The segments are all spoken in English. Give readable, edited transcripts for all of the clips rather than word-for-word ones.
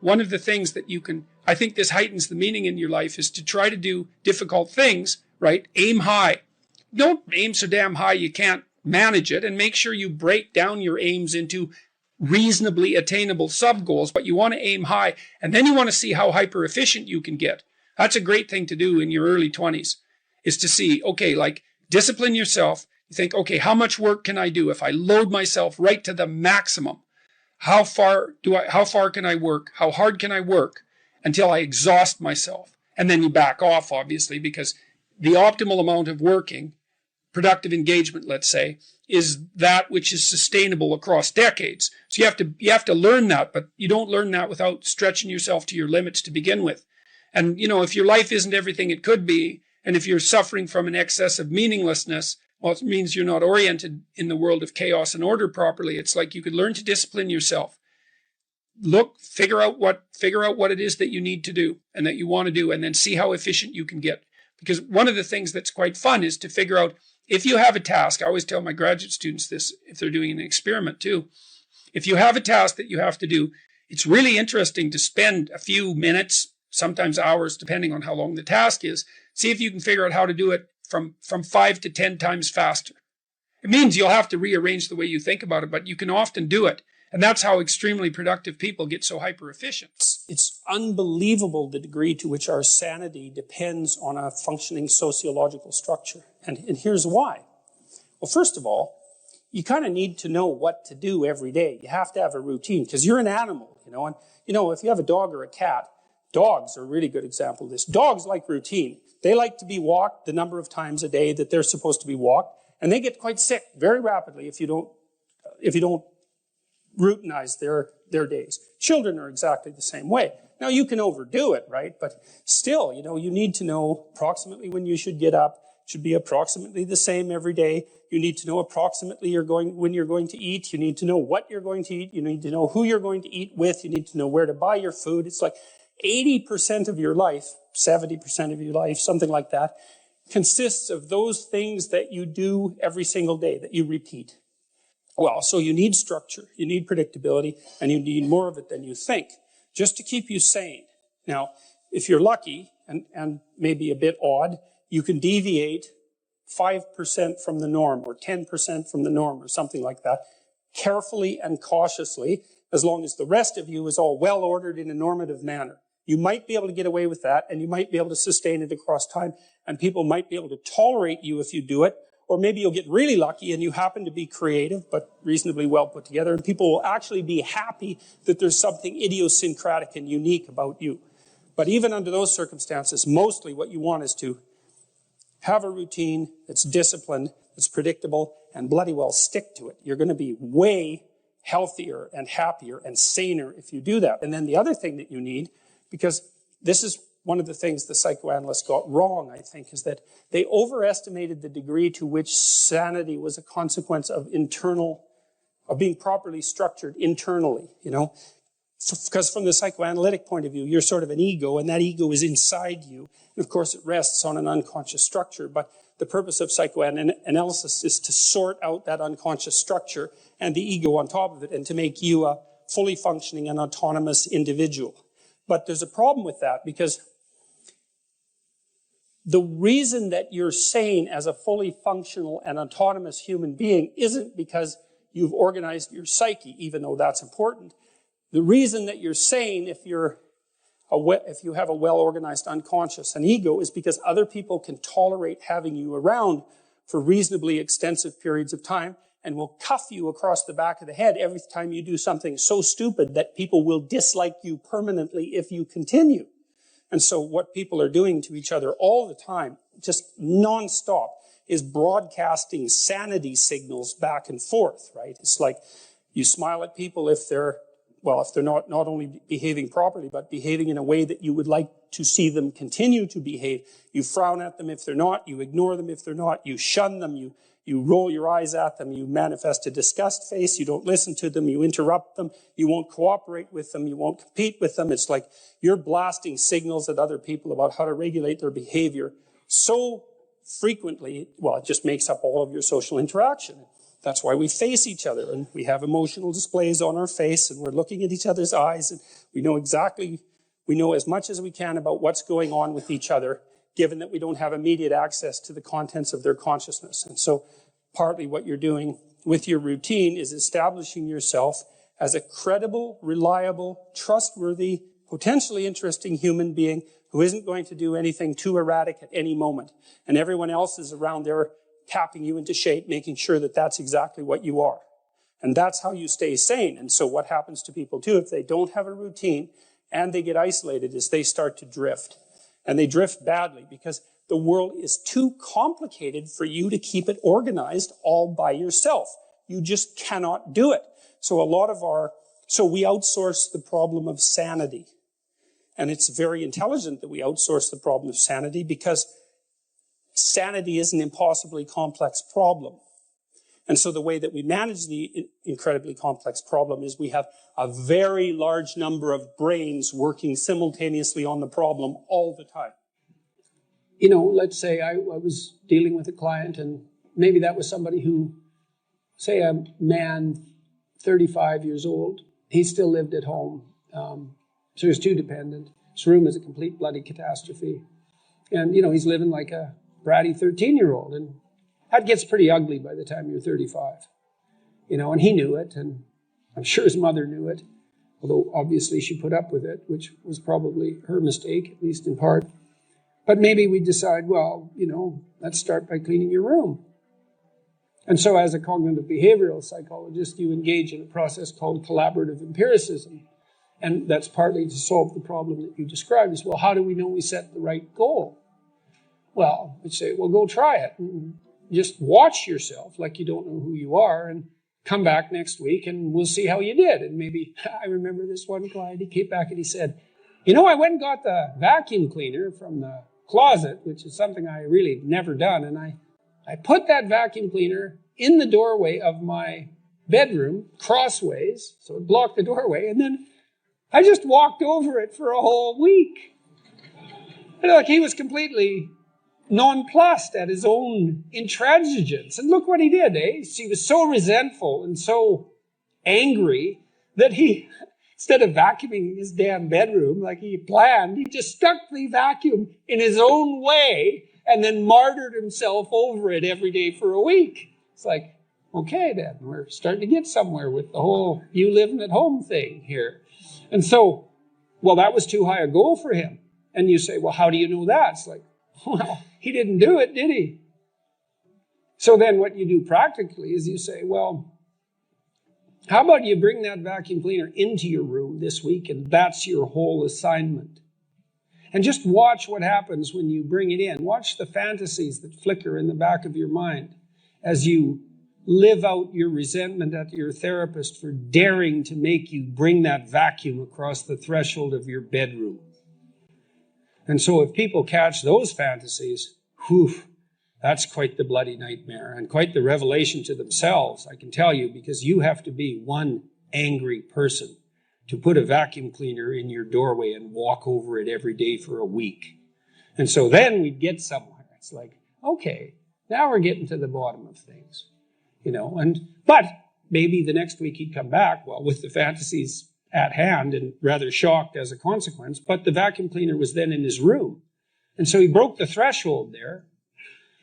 one of the things that you can, I think this heightens the meaning in your life, is to try to do difficult things, right? Aim high. Don't aim so damn high you can't manage it, and make sure you break down your aims into reasonably attainable sub-goals, but you want to aim high, and then you want to see how hyper-efficient you can get. That's a great thing to do in your early 20s, is to see, okay, like discipline yourself. You think, okay, how much work can I do if I load myself right to the maximum? How far can I work? How hard can I work until I exhaust myself? And then you back off, obviously, because the optimal amount of working, productive engagement, let's say, is that which is sustainable across decades. So you have to learn that, but you don't learn that without stretching yourself to your limits to begin with. And, if your life isn't everything it could be, and if you're suffering from an excess of meaninglessness, well, it means you're not oriented in the world of chaos and order properly. It's like you could learn to discipline yourself. Figure out what it is that you need to do and that you want to do, and then see how efficient you can get. Because one of the things that's quite fun is to figure out, if you have a task, I always tell my graduate students this if they're doing an experiment too. If you have a task that you have to do, it's really interesting to spend a few minutes, sometimes hours, depending on how long the task is. See if you can figure out how to do it from 5 to 10 times faster. It means you'll have to rearrange the way you think about it, but you can often do it. And that's how extremely productive people get so hyper efficient. It's unbelievable the degree to which our sanity depends on a functioning sociological structure. And here's why. Well, first of all, you kind of need to know what to do every day. You have to have a routine, because you're an animal, and if you have a dog or a cat, dogs are a really good example of this. Dogs like routine. They like to be walked the number of times a day that they're supposed to be walked, and they get quite sick very rapidly if you don't routinize their days. Children are exactly the same way. Now, you can overdo it, right? But still, you need to know approximately when you should get up. It should be approximately the same every day. You need to know approximately when you're going to eat. You need to know what you're going to eat. You need to know who you're going to eat with. You need to know where to buy your food. It's like 80% of your life, 70% of your life, something like that, consists of those things that you do every single day, that you repeat. Well, so you need structure, you need predictability, and you need more of it than you think, just to keep you sane. Now, if you're lucky, and maybe a bit odd, you can deviate 5% from the norm, or 10% from the norm, or something like that, carefully and cautiously, as long as the rest of you is all well-ordered in a normative manner. You might be able to get away with that, and you might be able to sustain it across time, and people might be able to tolerate you if you do it, or maybe you'll get really lucky and you happen to be creative, but reasonably well put together, and people will actually be happy that there's something idiosyncratic and unique about you. But even under those circumstances, mostly what you want is to have a routine that's disciplined, that's predictable, and bloody well stick to it. You're going to be way healthier and happier and saner if you do that. And then the other thing that you need, because this is one of the things the psychoanalysts got wrong, I think, is that they overestimated the degree to which sanity was a consequence of being properly structured internally, Because from the psychoanalytic point of view, you're sort of an ego, and that ego is inside you. And of course, it rests on an unconscious structure. But the purpose of psychoanalysis is to sort out that unconscious structure and the ego on top of it, and to make you a fully functioning and autonomous individual. But there's a problem with that, because the reason that you're sane as a fully functional and autonomous human being isn't because you've organized your psyche, even though that's important. The reason that you're sane if you have a well-organized unconscious and ego is because other people can tolerate having you around for reasonably extensive periods of time, and will cuff you across the back of the head every time you do something so stupid that people will dislike you permanently if you continue. And so what people are doing to each other all the time, just nonstop, is broadcasting sanity signals back and forth, right? It's like you smile at people if they're not only behaving properly, but behaving in a way that you would like to see them continue to behave. You frown at them if they're not, you ignore them if they're not, you shun them, you roll your eyes at them, you manifest a disgust face, you don't listen to them, you interrupt them, you won't cooperate with them, you won't compete with them. It's like you're blasting signals at other people about how to regulate their behavior so frequently, well, it just makes up all of your social interaction. That's why we face each other, and we have emotional displays on our face, and we're looking at each other's eyes, and we know as much as we can about what's going on with each other, given that we don't have immediate access to the contents of their consciousness. And so partly what you're doing with your routine is establishing yourself as a credible, reliable, trustworthy, potentially interesting human being who isn't going to do anything too erratic at any moment. And everyone else is around there tapping you into shape, making sure that that's exactly what you are. And that's how you stay sane. And so what happens to people too, if they don't have a routine and they get isolated, is they start to drift. And they drift badly because the world is too complicated for you to keep it organized all by yourself. You just cannot do it. So we outsource the problem of sanity. And it's very intelligent that we outsource the problem of sanity, because sanity is an impossibly complex problem. And so the way that we manage the incredibly complex problem is we have a very large number of brains working simultaneously on the problem all the time. Let's say I was dealing with a client, and maybe that was somebody who, say a man, 35 years old, he still lived at home. So he was too dependent. His room is a complete bloody catastrophe. And, he's living like a bratty 13-year-old. And that gets pretty ugly by the time you're 35. And he knew it, and I'm sure his mother knew it, although obviously she put up with it, which was probably her mistake, at least in part. But maybe we decide, well, let's start by cleaning your room. And so as a cognitive behavioral psychologist, you engage in a process called collaborative empiricism. And that's partly to solve the problem that you described. Is, well, how do we know we set the right goal? Well, we'd say, well, go try it. And just watch yourself like you don't know who you are, and come back next week and we'll see how you did. And maybe, I remember this one client, he came back and he said, I went and got the vacuum cleaner from the closet, which is something I really never done. And I put that vacuum cleaner in the doorway of my bedroom, crossways, so it blocked the doorway. And then I just walked over it for a whole week. And look, he was completely nonplussed at his own intransigence. And look what he did, eh? He was so resentful and so angry that he, instead of vacuuming his damn bedroom like he planned, he just stuck the vacuum in his own way and then martyred himself over it every day for a week. It's like, okay, then, we're starting to get somewhere with the whole you living at home thing here. And so, well, that was too high a goal for him. And you say, well, how do you know that? It's like, well, he didn't do it, did he? So then what you do practically is you say, well, how about you bring that vacuum cleaner into your room this week, and that's your whole assignment. And just watch what happens when you bring it in. Watch the fantasies that flicker in the back of your mind as you live out your resentment at your therapist for daring to make you bring that vacuum across the threshold of your bedroom. And so if people catch those fantasies, that's quite the bloody nightmare and quite the revelation to themselves, I can tell you, because you have to be one angry person to put a vacuum cleaner in your doorway and walk over it every day for a week. And so then we'd get somewhere. It's like, okay, now we're getting to the bottom of things, but maybe the next week he'd come back, well, with the fantasies at hand and rather shocked as a consequence, but the vacuum cleaner was then in his room. And so he broke the threshold there,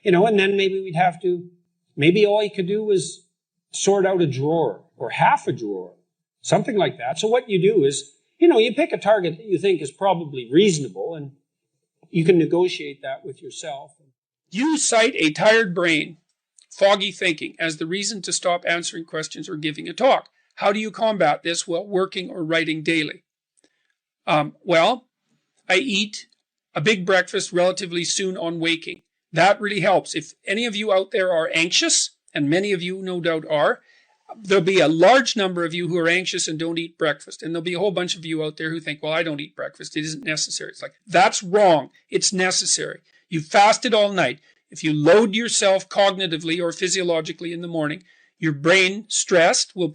and then maybe all he could do was sort out a drawer or half a drawer, something like that. So what you do is, you pick a target that you think is probably reasonable, and you can negotiate that with yourself. You cite a tired brain, foggy thinking, as the reason to stop answering questions or giving a talk. How do you combat this while working or writing daily? Well, I eat a big breakfast relatively soon on waking. That really helps. If any of you out there are anxious, and many of you no doubt are, there'll be a large number of you who are anxious and don't eat breakfast. And there'll be a whole bunch of you out there who think, well, I don't eat breakfast. It isn't necessary. It's like, that's wrong. It's necessary. You fasted all night. If you load yourself cognitively or physiologically in the morning, your brain, stressed, will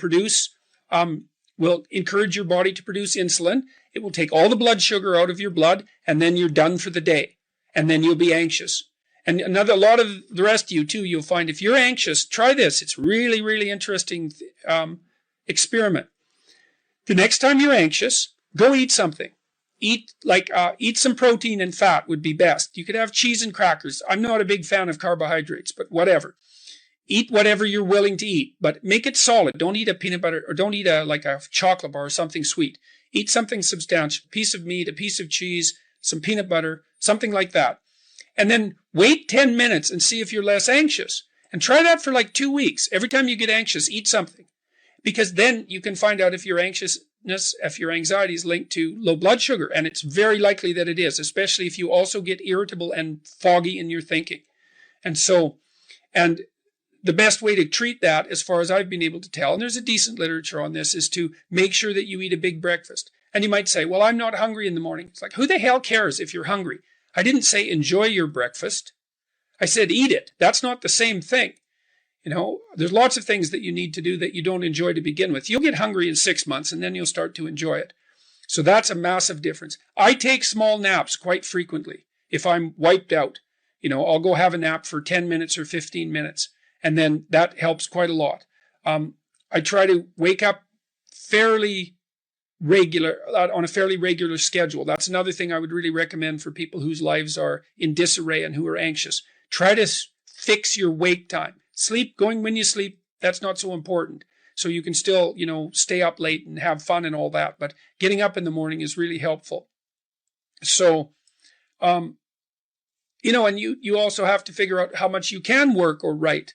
encourage your body to produce insulin. It will take all the blood sugar out of your blood, and then you're done for the day. And then you'll be anxious. And a lot of the rest of you too, you'll find if you're anxious, try this. It's really, really interesting experiment. The next time you're anxious, go eat something. Eat some protein and fat would be best. You could have cheese and crackers. I'm not a big fan of carbohydrates, but whatever. Eat whatever you're willing to eat, but make it solid. Don't eat a peanut butter, or don't eat a chocolate bar or something sweet. Eat something substantial. A piece of meat, a piece of cheese, some peanut butter, something like that. And then wait 10 minutes and see if you're less anxious. And try that for like 2 weeks. Every time you get anxious, eat something. Because then you can find out if your anxiousness, if your anxiety is linked to low blood sugar. And it's very likely that it is, especially if you also get irritable and foggy in your thinking. And the best way to treat that, as far as I've been able to tell, and there's a decent literature on this, is to make sure that you eat a big breakfast. And you might say, well, I'm not hungry in the morning. It's like, who the hell cares if you're hungry? I didn't say enjoy your breakfast. I said eat it. That's not the same thing. There's lots of things that you need to do that you don't enjoy to begin with. You'll get hungry in 6 months and then you'll start to enjoy it. So that's a massive difference. I take small naps quite frequently. If I'm wiped out, I'll go have a nap for 10 minutes or 15 minutes. And then that helps quite a lot. I try to wake up on a fairly regular schedule. That's another thing I would really recommend for people whose lives are in disarray and who are anxious. Try to fix your wake time. Going when you sleep, that's not so important. So you can still, stay up late and have fun and all that. But getting up in the morning is really helpful. So, and you also have to figure out how much you can work or write.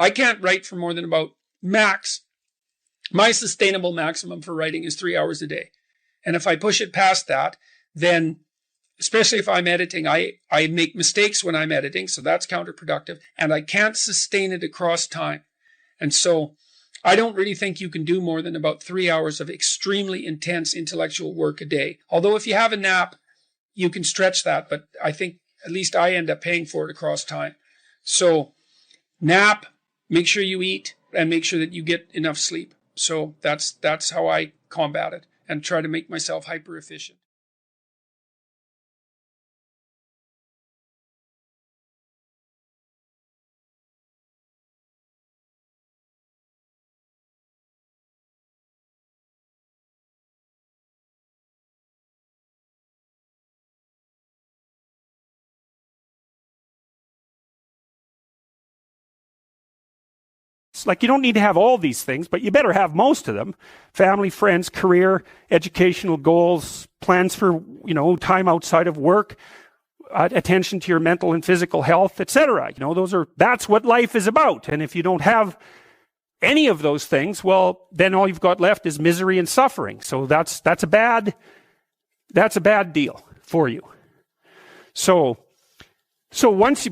I can't write for more than about my sustainable maximum for writing is 3 hours a day. And if I push it past that, then, especially if I'm editing, I make mistakes when I'm editing, so that's counterproductive, and I can't sustain it across time. And so I don't really think you can do more than about 3 hours of extremely intense intellectual work a day. Although if you have a nap, you can stretch that, but I think at least I end up paying for it across time. So nap, make sure you eat, and make sure that you get enough sleep. So that's how I combat it and try to make myself hyper efficient. Like, you don't need to have all these things, but you better have most of them. Family, friends, career, educational goals, plans for, time outside of work, attention to your mental and physical health, etc. That's what life is about. And if you don't have any of those things, well, then all you've got left is misery and suffering. So that's a bad deal for you. So once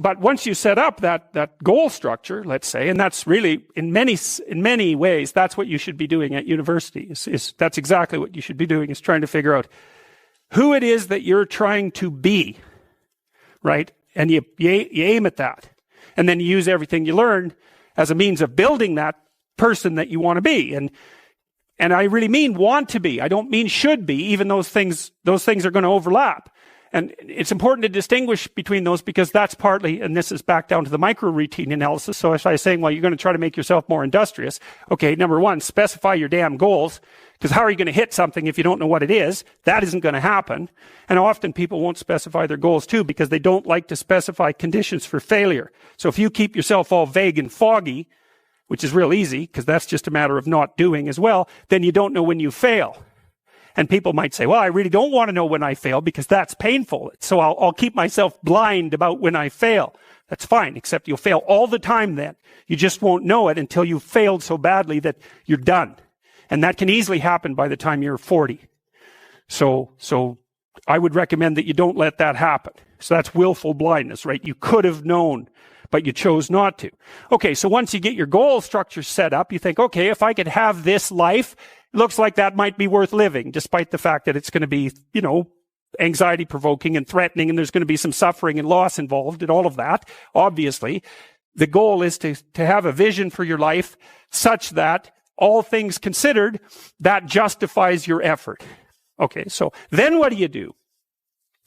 you set up that goal structure, let's say, and that's really in many ways that's what you should be doing at university. That's exactly what you should be doing, is trying to figure out who it is that you're trying to be, right? And you aim at that, and then you use everything you learn as a means of building that person that you want to be. And I really mean want to be. I don't mean should be, even those things are going to overlap. And it's important to distinguish between those, because that's partly, and this is back down to the micro routine analysis. So if I was saying, well, you're going to try to make yourself more industrious. Okay, number one, specify your damn goals, because how are you going to hit something if you don't know what it is? That isn't going to happen. And often people won't specify their goals too, because they don't like to specify conditions for failure. So if you keep yourself all vague and foggy, which is real easy, because that's just a matter of not doing as well, then you don't know when you fail. And people might say, well, I really don't want to know when I fail because that's painful. So I'll keep myself blind about when I fail. That's fine, except you'll fail all the time then. You just won't know it until you've failed so badly that you're done. And that can easily happen by the time you're 40. So I would recommend that you don't let that happen. So that's willful blindness, right? You could have known, but you chose not to. Okay, so once you get your goal structure set up, you think, okay, if I could have this life, it looks like that might be worth living, despite the fact that it's going to be, anxiety provoking and threatening, and there's going to be some suffering and loss involved and all of that. Obviously, the goal is to have a vision for your life such that, all things considered, that justifies your effort. Okay, so then what do?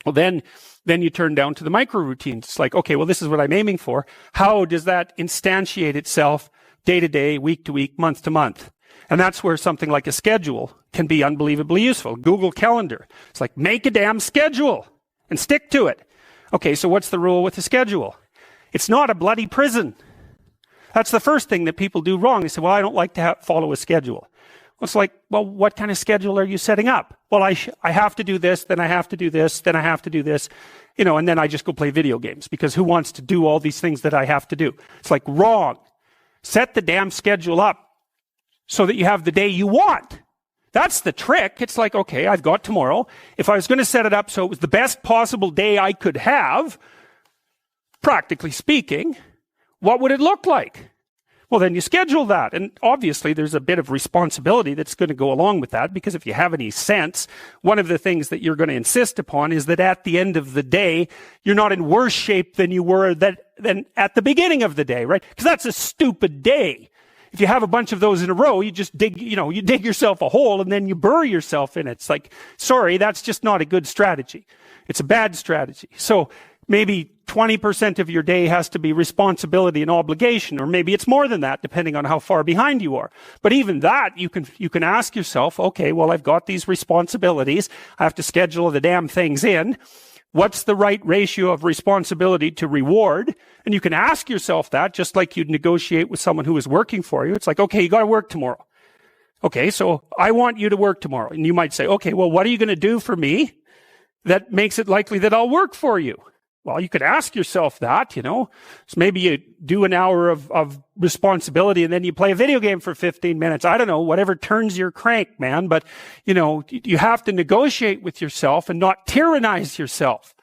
Well, then you turn down to the micro routines. It's like, okay, well, this is what I'm aiming for. How does that instantiate itself day to day, week to week, month to month? And that's where something like a schedule can be unbelievably useful. Google Calendar. It's like, make a damn schedule and stick to it. Okay, so what's the rule with the schedule? It's not a bloody prison. That's the first thing that people do wrong. They say, well, I don't like to follow a schedule. Well, it's like, well, what kind of schedule are you setting up? Well, I have to do this, then I have to do this, then I have to do this, and then I just go play video games, because who wants to do all these things that I have to do? It's like, wrong. Set the damn schedule up so that you have the day you want. That's the trick. It's like, okay, I've got tomorrow. If I was going to set it up so it was the best possible day I could have, practically speaking, what would it look like? Well, then you schedule that. And obviously there's a bit of responsibility that's going to go along with that, because if you have any sense, one of the things that you're going to insist upon is that at the end of the day, you're not in worse shape than you were than at the beginning of the day, right? Because that's a stupid day. If you have a bunch of those in a row, you just dig yourself a hole and then you bury yourself in it. It's like, sorry, that's just not a good strategy. It's a bad strategy. So maybe 20% of your day has to be responsibility and obligation, or maybe it's more than that, depending on how far behind you are. But even that, you can ask yourself, okay, well, I've got these responsibilities. I have to schedule the damn things in. What's the right ratio of responsibility to reward? And you can ask yourself that, just like you'd negotiate with someone who is working for you. It's like, okay, you got to work tomorrow. Okay, so I want you to work tomorrow. And you might say, okay, well, what are you going to do for me that makes it likely that I'll work for you? Well, you could ask yourself that, So maybe you do an hour of responsibility and then you play a video game for 15 minutes. I don't know, whatever turns your crank, man. But, you have to negotiate with yourself and not tyrannize yourself.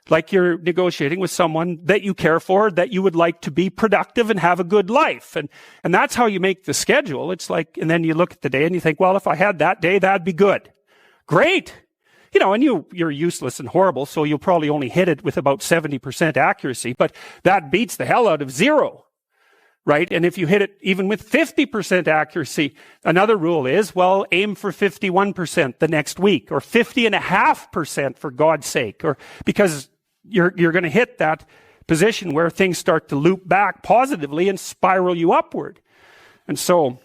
Like you're negotiating with someone that you care for, that you would like to be productive and have a good life. And that's how you make the schedule. It's like, and then you look at the day and you think, well, if I had that day, that'd be good. Great. And you're useless and horrible, so you'll probably only hit it with about 70% accuracy, but that beats the hell out of 0, right? And if you hit it even with 50% accuracy, another rule is, well, aim for 51% the next week, or 50.5% for God's sake, or because you're going to hit that position where things start to loop back positively and spiral you upward. And so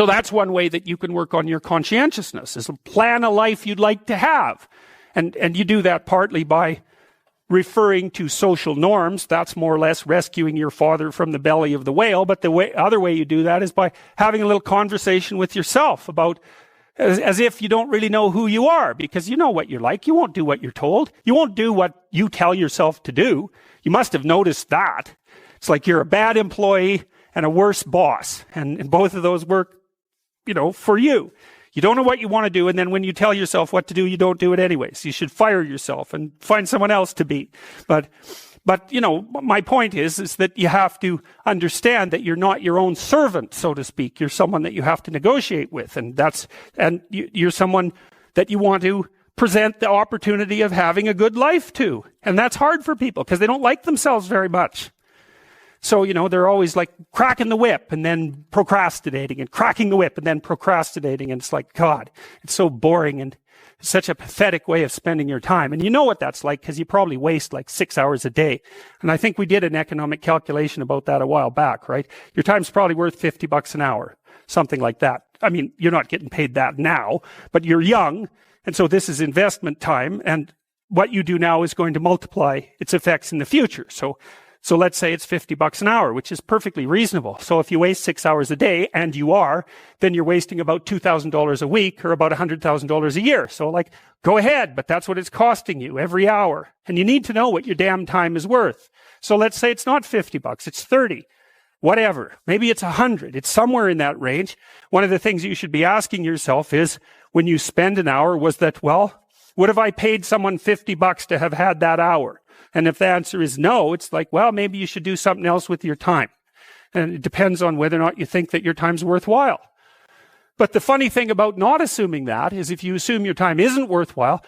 that's one way that you can work on your conscientiousness, is plan a life you'd like to have. And you do that partly by referring to social norms. That's more or less rescuing your father from the belly of the whale. But the other way you do that is by having a little conversation with yourself about, as if you don't really know who you are, because you know what you're like. You won't do what you're told. You won't do what you tell yourself to do. You must have noticed that. It's like you're a bad employee and a worse boss. And both of those work, for you. You don't know what you want to do, and then when you tell yourself what to do, you don't do it anyways. You should fire yourself and find someone else to beat. But my point is that you have to understand that you're not your own servant, so to speak. You're someone that you have to negotiate with, and you're someone that you want to present the opportunity of having a good life to. And that's hard for people because they don't like themselves very much. So, they're always like cracking the whip and then procrastinating, and cracking the whip and then procrastinating. And it's like, God, it's so boring and it's such a pathetic way of spending your time. And you know what that's like, because you probably waste like 6 hours a day. And I think we did an economic calculation about that a while back, right? Your time's probably worth $50 an hour, something like that. I mean, you're not getting paid that now, but you're young. And so this is investment time. And what you do now is going to multiply its effects in the future. So let's say it's $50 an hour, which is perfectly reasonable. So if you waste 6 hours a day, and you are, then you're wasting about $2,000 a week, or about $100,000 a year. So go ahead, but that's what it's costing you every hour. And you need to know what your damn time is worth. So let's say it's not $50, it's 30, whatever. Maybe it's 100. It's somewhere in that range. One of the things you should be asking yourself is, when you spend an hour, was that, well, would have I paid someone $50 to have had that hour? And if the answer is no, it's like, well, maybe you should do something else with your time. And it depends on whether or not you think that your time's worthwhile. But the funny thing about not assuming that is, if you assume your time isn't worthwhile,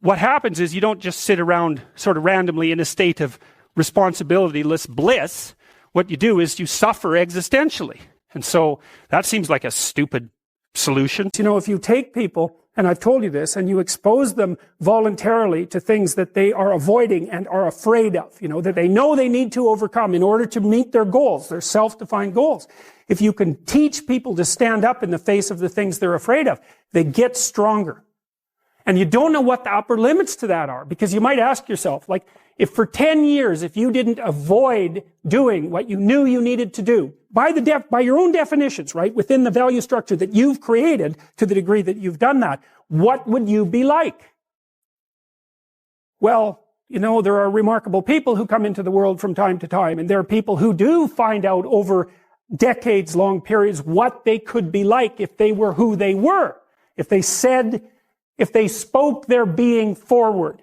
what happens is you don't just sit around sort of randomly in a state of responsibilityless bliss. What you do is you suffer existentially. And so that seems like a stupid solution. If you take people and I've told you this, and you expose them voluntarily to things that they are avoiding and are afraid of, that they know they need to overcome in order to meet their goals, their self-defined goals. If you can teach people to stand up in the face of the things they're afraid of, they get stronger. And you don't know what the upper limits to that are, because you might ask yourself, like, if for 10 years, if you didn't avoid doing what you knew you needed to do, by your own definitions, right, within the value structure that you've created to the degree that you've done that, what would you be like? Well, there are remarkable people who come into the world from time to time, and there are people who do find out over decades-long periods what they could be like if they were who they were, if they spoke their being forward.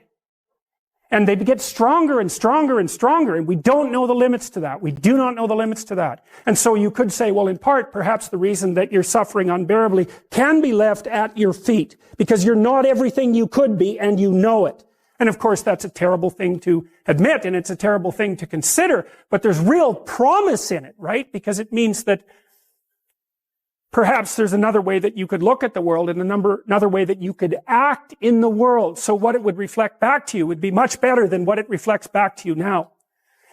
And they get stronger and stronger and stronger, and we don't know the limits to that. We do not know the limits to that. And so you could say, well, in part, perhaps the reason that you're suffering unbearably can be left at your feet, because you're not everything you could be, and you know it. And of course, that's a terrible thing to admit, and it's a terrible thing to consider, but there's real promise in it, right? Because it means that perhaps there's another way that you could look at the world and another way that you could act in the world. So what it would reflect back to you would be much better than what it reflects back to you now.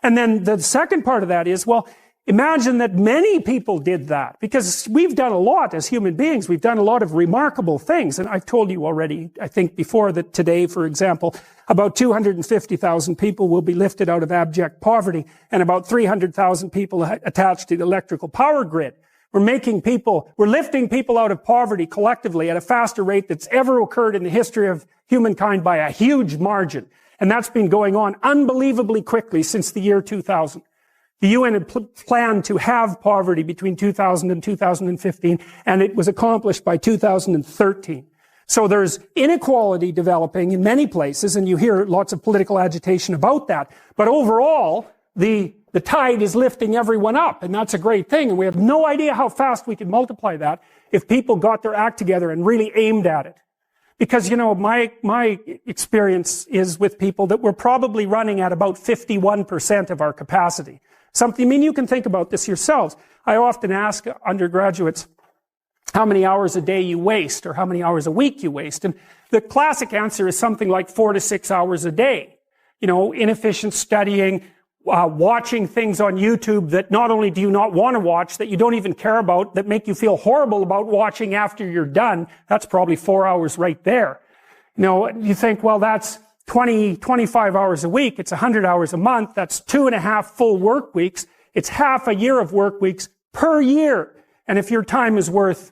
And then the second part of that is, well, imagine that many people did that, because we've done a lot as human beings. We've done a lot of remarkable things. And I've told you already, I think before, that today, for example, about 250,000 people will be lifted out of abject poverty, and about 300,000 people attached to the electrical power grid. We're lifting people out of poverty collectively at a faster rate that's ever occurred in the history of humankind by a huge margin. And that's been going on unbelievably quickly since the year 2000. The UN had planned to have poverty between 2000 and 2015, and it was accomplished by 2013. So there's inequality developing in many places, and you hear lots of political agitation about that. But overall, the tide is lifting everyone up, and that's a great thing. And we have no idea how fast we could multiply that if people got their act together and really aimed at it. Because, my experience is with people that we're probably running at about 51% of our capacity. You can think about this yourselves. I often ask undergraduates how many hours a day you waste, or how many hours a week you waste. And the classic answer is something like 4 to 6 hours a day. Inefficient studying, watching things on YouTube that not only do you not want to watch, that you don't even care about, that make you feel horrible about watching after you're done. That's probably 4 hours right there. You think, well, that's 25 hours a week. It's 100 hours a month. That's 2.5 full work weeks. It's half a year of work weeks per year. And if your time is worth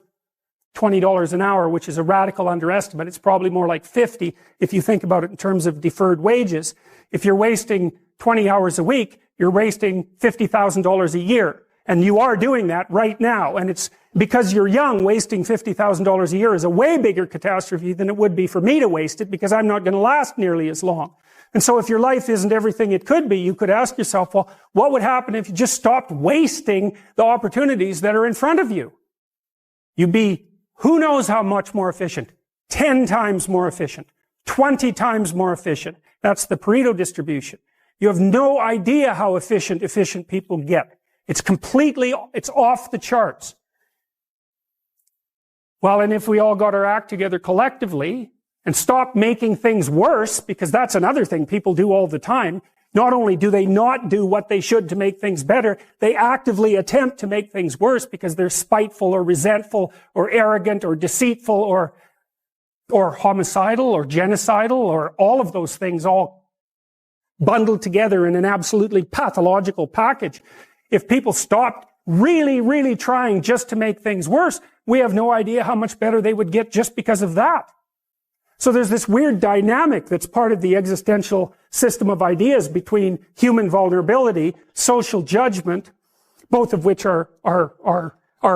$20 an hour, which is a radical underestimate, it's probably more like 50 if you think about it in terms of deferred wages. If you're wasting 20 hours a week, you're wasting $50,000 a year. And you are doing that right now. And it's because you're young, wasting $50,000 a year is a way bigger catastrophe than it would be for me to waste it, because I'm not going to last nearly as long. And so if your life isn't everything it could be, you could ask yourself, well, what would happen if you just stopped wasting the opportunities that are in front of you? You'd be, who knows how much more efficient? 10 times more efficient. 20 times more efficient. That's the Pareto distribution. You have no idea how efficient people get. It's off the charts. Well, and if we all got our act together collectively and stopped making things worse, because that's another thing people do all the time. Not only do they not do what they should to make things better, they actively attempt to make things worse because they're spiteful or resentful or arrogant or deceitful or homicidal or genocidal, or all of those things all bundled together in an absolutely pathological package. If people stopped really, really trying just to make things worse, we have no idea how much better they would get just because of that. So there's this weird dynamic that's part of the existential system of ideas between human vulnerability, social judgment, both of which are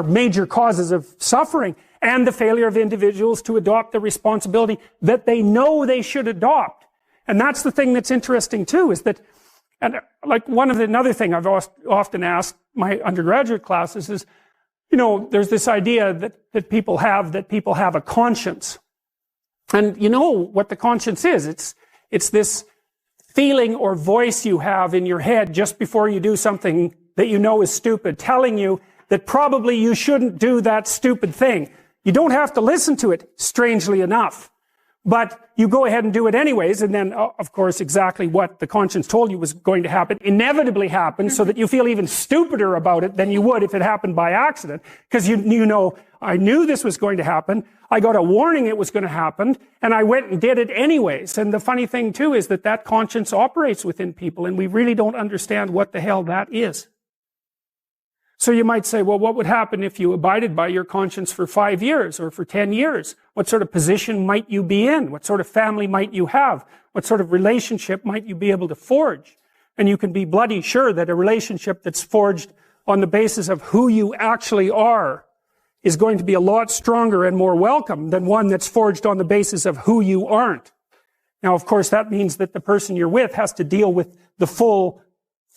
major causes of suffering, and the failure of individuals to adopt the responsibility that they know they should adopt. And that's the thing that's interesting too, is that, and like another thing I've often asked my undergraduate classes is, there's this idea that people have a conscience. And you know what the conscience is. It's this feeling or voice you have in your head just before you do something that you know is stupid, telling you that probably you shouldn't do that stupid thing. You don't have to listen to it, strangely enough. But you go ahead and do it anyways, and then, of course, exactly what the conscience told you was going to happen inevitably happens, so that you feel even stupider about it than you would if it happened by accident. Because you know, I knew this was going to happen, I got a warning it was going to happen, and I went and did it anyways. And the funny thing, too, is that that conscience operates within people, and we really don't understand what the hell that is. So you might say, well, what would happen if you abided by your conscience for 5 years or for 10 years? What sort of position might you be in? What sort of family might you have? What sort of relationship might you be able to forge? And you can be bloody sure that a relationship that's forged on the basis of who you actually are is going to be a lot stronger and more welcome than one that's forged on the basis of who you aren't. Now, of course, that means that the person you're with has to deal with the full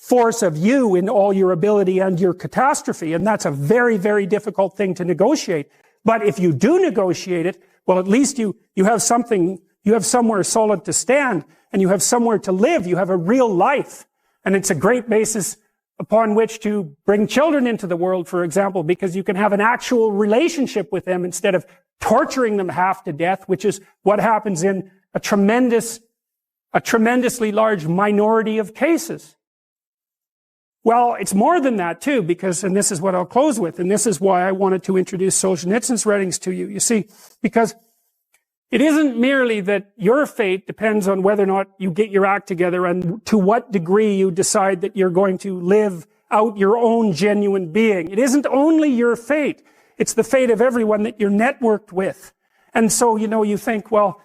force of you in all your ability and your catastrophe. And that's a very, very difficult thing to negotiate. But if you do negotiate it, well, at least you have something, you have somewhere solid to stand, and you have somewhere to live. You have a real life. And it's a great basis upon which to bring children into the world, for example, because you can have an actual relationship with them instead of torturing them half to death, which is what happens in a tremendously large minority of cases. Well, it's more than that too, because, and this is what I'll close with, and this is why I wanted to introduce Solzhenitsyn's writings to you. You see, because it isn't merely that your fate depends on whether or not you get your act together and to what degree you decide that you're going to live out your own genuine being. It isn't only your fate. It's the fate of everyone that you're networked with. And so, you think, well,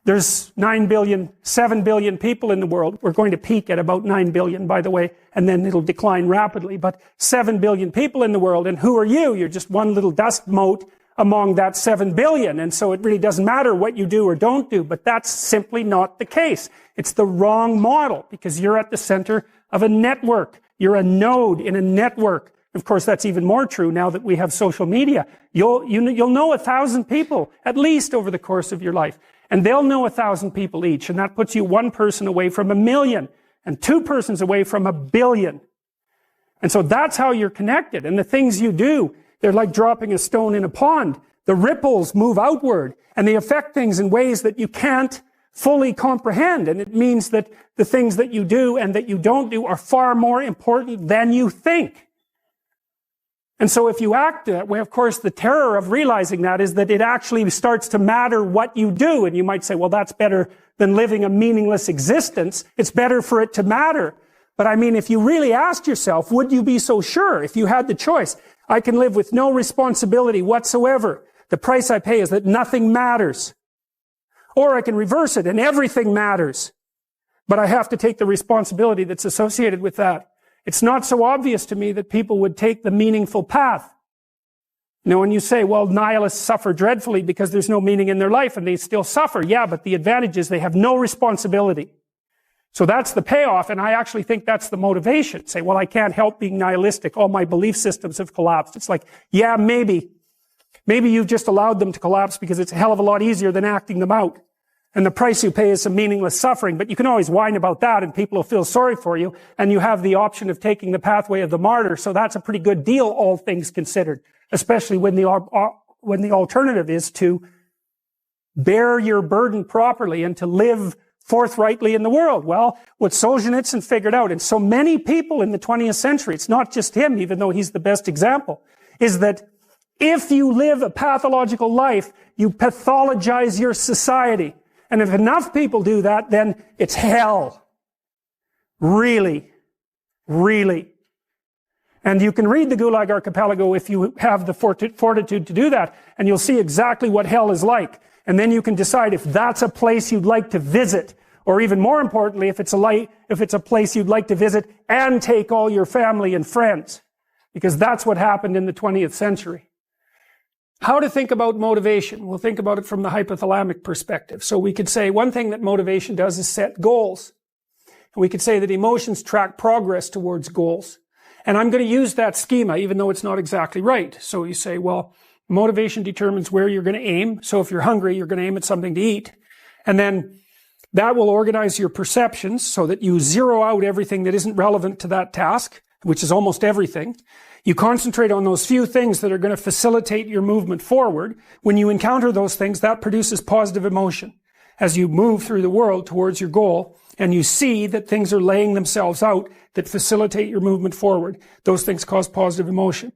there's 7 billion people in the world. We're going to peak at about 9 billion, by the way, and then it'll decline rapidly. But 7 billion people in the world, and who are you? You're just one little dust mote among that 7 billion. And so it really doesn't matter what you do or don't do, but that's simply not the case. It's the wrong model, because you're at the center of a network. You're a node in a network. Of course, that's even more true now that we have social media. You'll know 1,000 people, at least over the course of your life. And they'll know 1,000 people each. And that puts you one person away from 1 million and 2 persons away from 1 billion. And so that's how you're connected. And the things you do, they're like dropping a stone in a pond. The ripples move outward and they affect things in ways that you can't fully comprehend. And it means that the things that you do and that you don't do are far more important than you think. And so if you act that way, of course, the terror of realizing that is that it actually starts to matter what you do. And you might say, well, that's better than living a meaningless existence. It's better for it to matter. But I mean, if you really asked yourself, would you be so sure if you had the choice? I can live with no responsibility whatsoever. The price I pay is that nothing matters. Or I can reverse it and everything matters. But I have to take the responsibility that's associated with that. It's not so obvious to me that people would take the meaningful path. When you say, well, nihilists suffer dreadfully because there's no meaning in their life and they still suffer. Yeah, but the advantage is they have no responsibility. So that's the payoff, and I actually think that's the motivation. Say, well, I can't help being nihilistic. All my belief systems have collapsed. It's like, yeah, maybe. Maybe you've just allowed them to collapse because it's a hell of a lot easier than acting them out. And the price you pay is some meaningless suffering, but you can always whine about that and people will feel sorry for you, and you have the option of taking the pathway of the martyr, so that's a pretty good deal, all things considered, especially when the alternative is to bear your burden properly and to live forthrightly in the world. Well, what Solzhenitsyn figured out, and so many people in the 20th century, it's not just him, even though he's the best example, is that if you live a pathological life, you pathologize your society. And if enough people do that, then it's hell. Really. Really. And you can read the Gulag Archipelago if you have the fortitude to do that, and you'll see exactly what hell is like. And then you can decide if that's a place you'd like to visit, or even more importantly, if it's a place you'd like to visit and take all your family and friends. Because that's what happened in the 20th century. How to think about motivation? We'll think about it from the hypothalamic perspective. So we could say one thing that motivation does is set goals. And we could say that emotions track progress towards goals. And I'm going to use that schema, even though it's not exactly right. So you say, well, motivation determines where you're going to aim. So if you're hungry, you're going to aim at something to eat. And then that will organize your perceptions so that you zero out everything that isn't relevant to that task. which is almost everything. You concentrate on those few things that are going to facilitate your movement forward. When you encounter those things, that produces positive emotion. As you move through the world towards your goal, and you see that things are laying themselves out that facilitate your movement forward, those things cause positive emotion.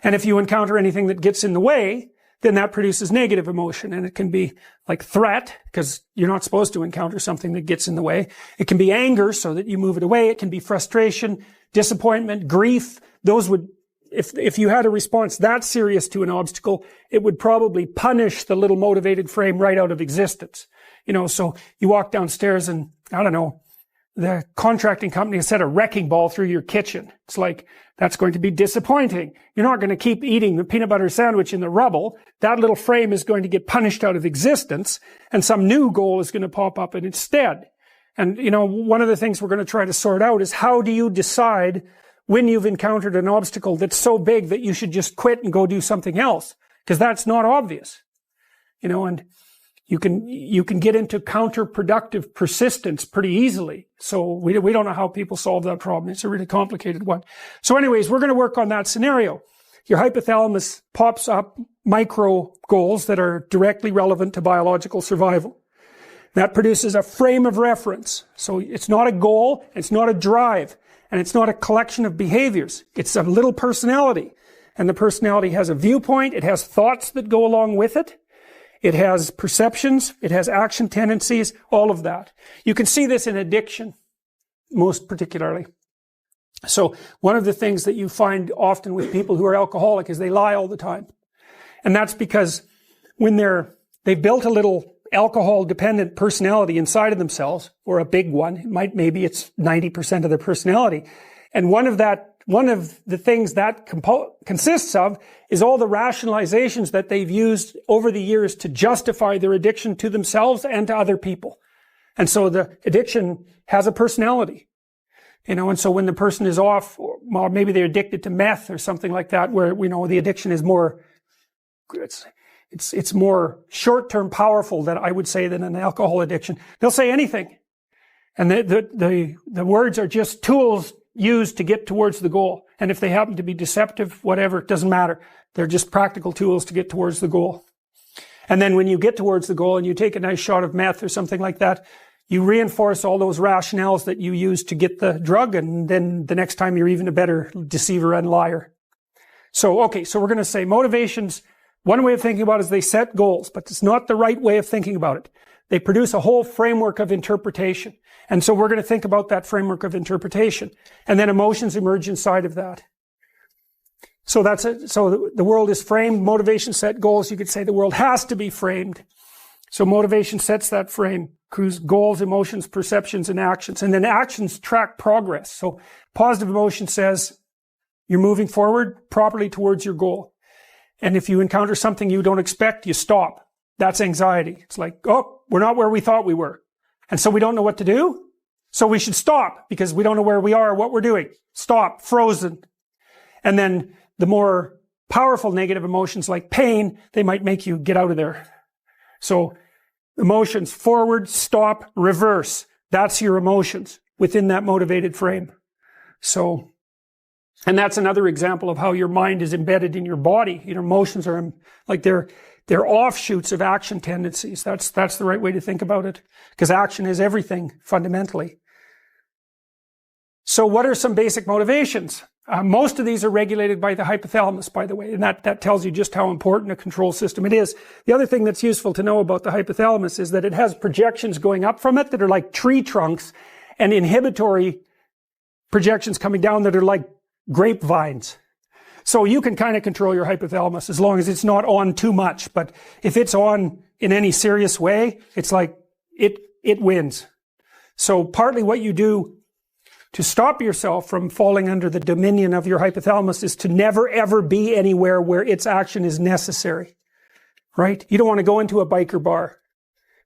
And if you encounter anything that gets in the way, then that produces negative emotion. And it can be like threat, because you're not supposed to encounter something that gets in the way. It can be anger, so that you move it away. It can be frustration, disappointment, grief. Those would, if you had a response that serious to an obstacle, it would probably punish the little motivated frame right out of existence. So you walk downstairs and, I don't know, the contracting company has set a wrecking ball through your kitchen. It's like, that's going to be disappointing. You're not going to keep eating the peanut butter sandwich in the rubble. That little frame is going to get punished out of existence, and some new goal is going to pop up in its stead. And, one of the things we're going to try to sort out is, how do you decide when you've encountered an obstacle that's so big that you should just quit and go do something else? Because that's not obvious. And you can get into counterproductive persistence pretty easily. So we don't know how people solve that problem. It's a really complicated one. So anyways, we're going to work on that scenario. Your hypothalamus pops up micro goals that are directly relevant to biological survival. That produces a frame of reference. So it's not a goal, it's not a drive, and it's not a collection of behaviors. It's a little personality. And the personality has a viewpoint, it has thoughts that go along with it. It has perceptions, it has action tendencies, all of that. You can see this in addiction, most particularly. So one of the things that you find often with people who are alcoholic is they lie all the time. And that's because when they built a little alcohol-dependent personality inside of themselves, or a big one, maybe it's 90% of their personality, and one of the things that consists of is all the rationalizations that they've used over the years to justify their addiction to themselves and to other people. And so the addiction has a personality. And so when the person is off, or maybe they're addicted to meth or something like that, where, the addiction is more, it's more short-term powerful than I would say than an alcohol addiction. They'll say anything. And the words are just tools used to get towards the goal. And if they happen to be deceptive, whatever, it doesn't matter. They're just practical tools to get towards the goal. And then when you get towards the goal and you take a nice shot of meth or something like that, you reinforce all those rationales that you used to get the drug, and then the next time you're even a better deceiver and liar. So we're going to say motivations, one way of thinking about it is they set goals, but it's not the right way of thinking about it. They produce a whole framework of interpretation. And so we're going to think about that framework of interpretation. And then emotions emerge inside of that. So that's it. So the world is framed. Motivation set goals. You could say the world has to be framed. So motivation sets that frame. Goals, emotions, perceptions, and actions. And then actions track progress. So positive emotion says you're moving forward properly towards your goal. And if you encounter something you don't expect, you stop. That's anxiety. It's like, oh, we're not where we thought we were. And so we don't know what to do. So we should stop because we don't know where we are or what we're doing. Stop, frozen. And then the more powerful negative emotions like pain, they might make you get out of there. So emotions, forward, stop, reverse. That's your emotions within that motivated frame. So, and that's another example of how your mind is embedded in your body. Your emotions are like they're offshoots of action tendencies. That's the right way to think about it, because action is everything fundamentally. So what are some basic motivations? Most of these are regulated by the hypothalamus, by the way, and that tells you just how important a control system it is. The other thing that's useful to know about the hypothalamus is that it has projections going up from it that are like tree trunks, and inhibitory projections coming down that are like grapevines. So you can kind of control your hypothalamus as long as it's not on too much. But if it's on in any serious way, it's like it wins. So partly what you do to stop yourself from falling under the dominion of your hypothalamus is to never ever be anywhere where its action is necessary. Right? You don't want to go into a biker bar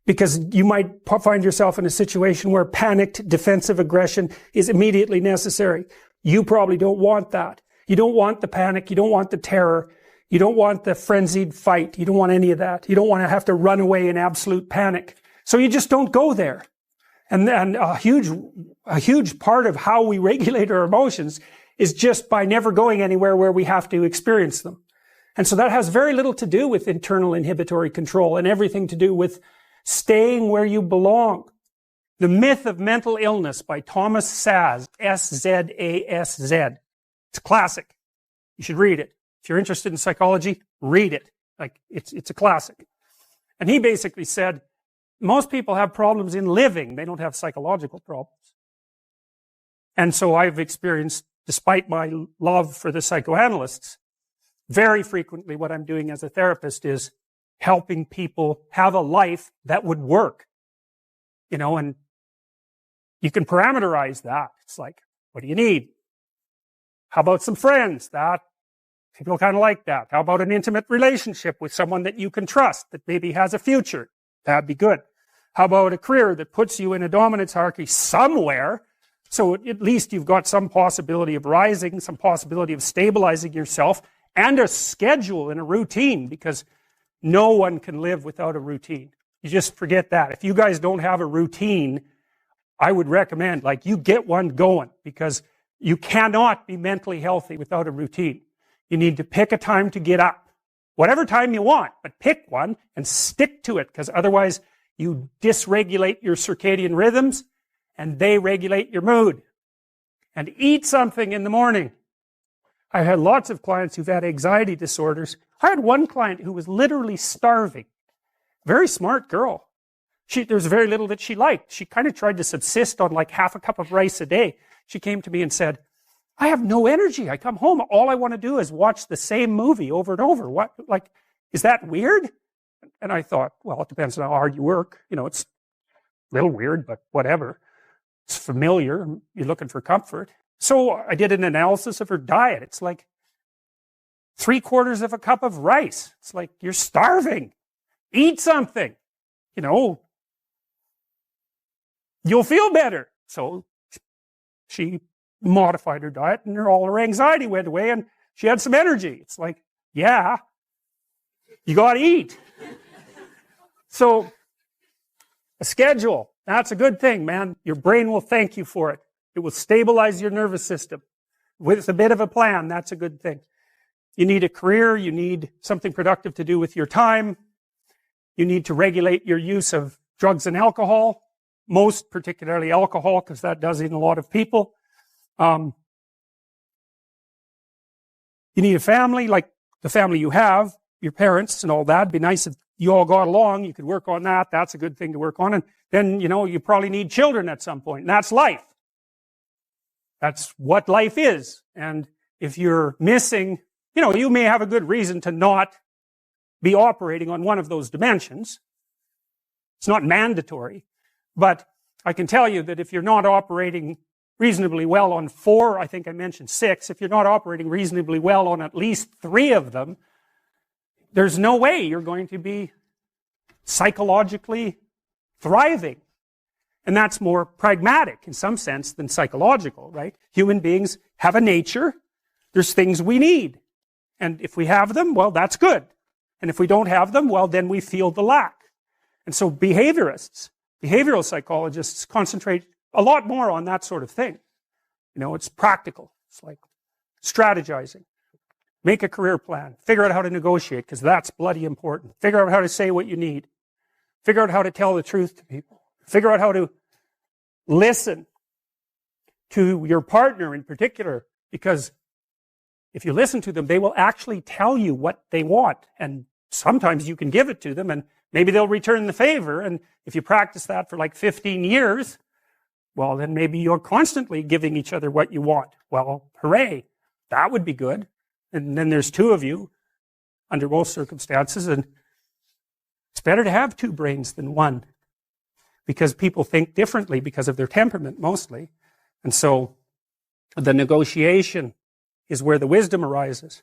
because you might find yourself in a situation where panicked defensive aggression is immediately necessary. You probably don't want that. You don't want the panic. You don't want the terror. You don't want the frenzied fight. You don't want any of that. You don't want to have to run away in absolute panic. So you just don't go there. And a huge part of how we regulate our emotions is just by never going anywhere where we have to experience them. And so that has very little to do with internal inhibitory control and everything to do with staying where you belong. The Myth of Mental Illness by Thomas Szasz, S-Z-A-S-Z. It's a classic. You should read it. If you're interested in psychology, read it. Like, it's a classic. And he basically said, most people have problems in living. They don't have psychological problems. And so I've experienced, despite my love for the psychoanalysts, very frequently what I'm doing as a therapist is helping people have a life that would work. You know, and you can parameterize that. It's like, what do you need? How about some friends? That people kind of like that. How about an intimate relationship with someone that you can trust, that maybe has a future? That'd be good. How about a career that puts you in a dominance hierarchy somewhere, so at least you've got some possibility of rising, some possibility of stabilizing yourself, and a schedule and a routine, because no one can live without a routine. You just forget that. If you guys don't have a routine, I would recommend, like, you get one going, because you cannot be mentally healthy without a routine. You need to pick a time to get up. Whatever time you want, but pick one and stick to it, because otherwise you dysregulate your circadian rhythms and they regulate your mood. And eat something in the morning. I've had lots of clients who've had anxiety disorders. I had one client who was literally starving. Very smart girl. There's very little that she liked. She kind of tried to subsist on like half a cup of rice a day. She came to me and said, I have no energy. I come home, all I want to do is watch the same movie over and over. What, like, is that weird? And I thought, well, it depends on how hard you work. You know, it's a little weird, but whatever. It's familiar. You're looking for comfort. So I did an analysis of her diet. It's like 3/4 of a cup of rice. It's like, you're starving. Eat something. You know, you'll feel better. So she modified her diet and all her anxiety went away and she had some energy. It's like, yeah, you got to eat. So a schedule, that's a good thing, man. Your brain will thank you for it. It will stabilize your nervous system. With a bit of a plan, that's a good thing. You need a career. You need something productive to do with your time. You need to regulate your use of drugs and alcohol, most particularly alcohol, because that does in a lot of people. You need a family, like the family you have, your parents and all that. It'd be nice if you all got along. You could work on that. That's a good thing to work on. And then, you know, you probably need children at some point. And that's life. That's what life is. And if you're missing, you know, you may have a good reason to not be operating on one of those dimensions. It's not mandatory. But I can tell you that if you're not operating reasonably well on 4, I think I mentioned 6, if you're not operating reasonably well on at least 3 of them, there's no way you're going to be psychologically thriving. And that's more pragmatic in some sense than psychological, right? Human beings have a nature. There's things we need. And if we have them, well, that's good. And if we don't have them, well, then we feel the lack. And so behaviorists, behavioral psychologists concentrate a lot more on that sort of thing. You know, it's practical. It's like strategizing. Make a career plan. Figure out how to negotiate, because that's bloody important. Figure out how to say what you need. Figure out how to tell the truth to people. Figure out how to listen to your partner in particular, because if you listen to them, they will actually tell you what they want. And sometimes you can give it to them and maybe they'll return the favor. And if you practice that for like 15 years, well, then maybe you're constantly giving each other what you want. Well, hooray. That would be good. And then there's 2 of you under most circumstances. And it's better to have 2 brains than 1. Because people think differently because of their temperament mostly. And so the negotiation is where the wisdom arises.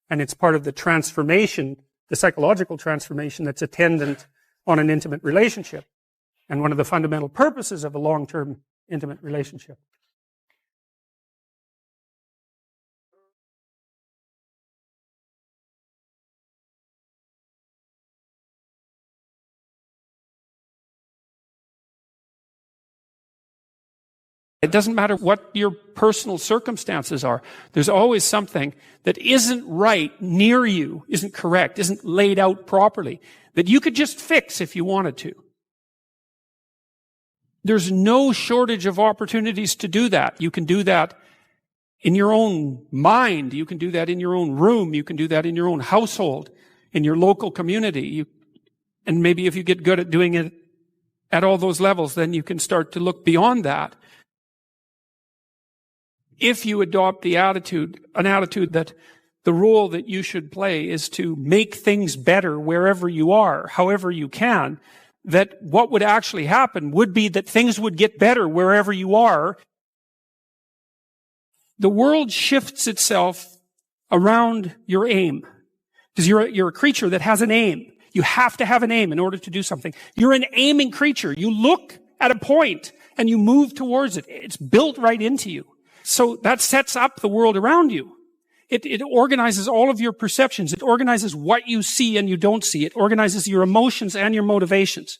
And it's part of the transformation, the psychological transformation that's attendant on an intimate relationship. And one of the fundamental purposes of a long-term intimate relationship. It doesn't matter what your personal circumstances are. There's always something that isn't right near you, isn't correct, isn't laid out properly, that you could just fix if you wanted to. There's no shortage of opportunities to do that. You can do that in your own mind. You can do that in your own room. You can do that in your own household, in your local community. And maybe if you get good at doing it at all those levels, then you can start to look beyond that. If you adopt an attitude that the role that you should play is to make things better wherever you are, however you can, that what would actually happen would be that things would get better wherever you are. The world shifts itself around your aim. Because you're a creature that has an aim. You have to have an aim in order to do something. You're an aiming creature. You look at a point and you move towards it. It's built right into you. So that sets up the world around you. It organizes all of your perceptions. It organizes what you see and you don't see. It organizes your emotions and your motivations.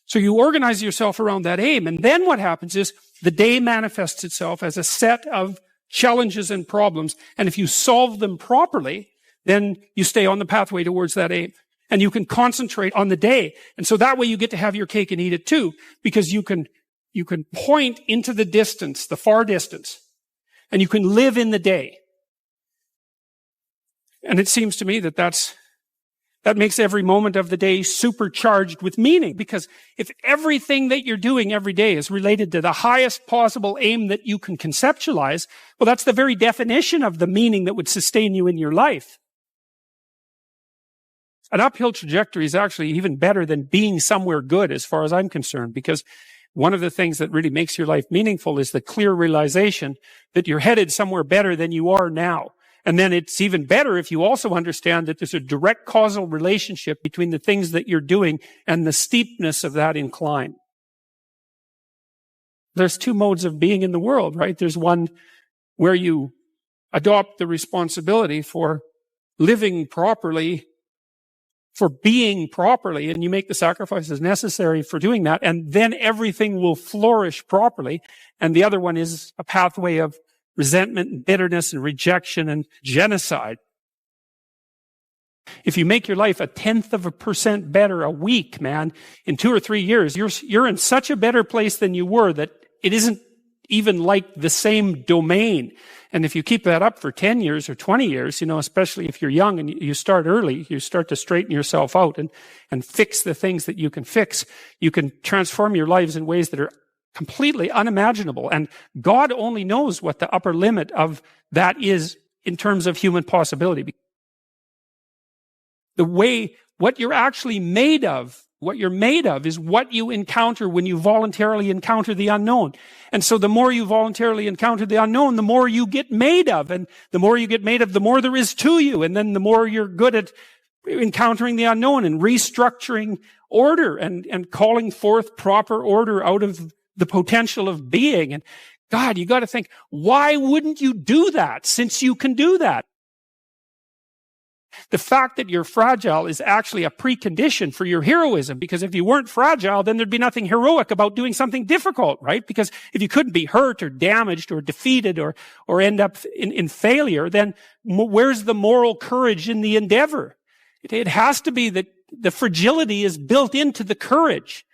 So you organize yourself around that aim. And then what happens is the day manifests itself as a set of challenges and problems. And if you solve them properly, then you stay on the pathway towards that aim. And you can concentrate on the day. And so that way you get to have your cake and eat it too, because you can point into the distance, the far distance, and you can live in the day. And it seems to me that makes every moment of the day supercharged with meaning, because if everything that you're doing every day is related to the highest possible aim that you can conceptualize, well, that's the very definition of the meaning that would sustain you in your life. An uphill trajectory is actually even better than being somewhere good as far as I'm concerned, because one of the things that really makes your life meaningful is the clear realization that you're headed somewhere better than you are now. And then it's even better if you also understand that there's a direct causal relationship between the things that you're doing and the steepness of that incline. There's two modes of being in the world, right? There's one where you adopt the responsibility for living properly, for being properly, and you make the sacrifices necessary for doing that, and then everything will flourish properly. And the other one is a pathway of resentment and bitterness and rejection and genocide. If you make your life 0.1% better a week, man, in 2 or 3 years, you're in such a better place than you were that it isn't even like the same domain. And if you keep that up for 10 years or 20 years, especially if you're young and you start early, you start to straighten yourself out and fix the things that you can fix. You can transform your lives in ways that are completely unimaginable. And God only knows what the upper limit of that is in terms of human possibility. What you're actually made of, what you're made of is what you encounter when you voluntarily encounter the unknown. And so the more you voluntarily encounter the unknown, the more you get made of. And the more you get made of, the more there is to you. And then the more you're good at encountering the unknown and restructuring order and calling forth proper order out of the potential of being. And God, you got to think, why wouldn't you do that since you can do that? The fact that you're fragile is actually a precondition for your heroism, because if you weren't fragile, then there'd be nothing heroic about doing something difficult, right? Because if you couldn't be hurt or damaged or defeated or end up in failure, then where's the moral courage in the endeavor? It has to be that the fragility is built into the courage.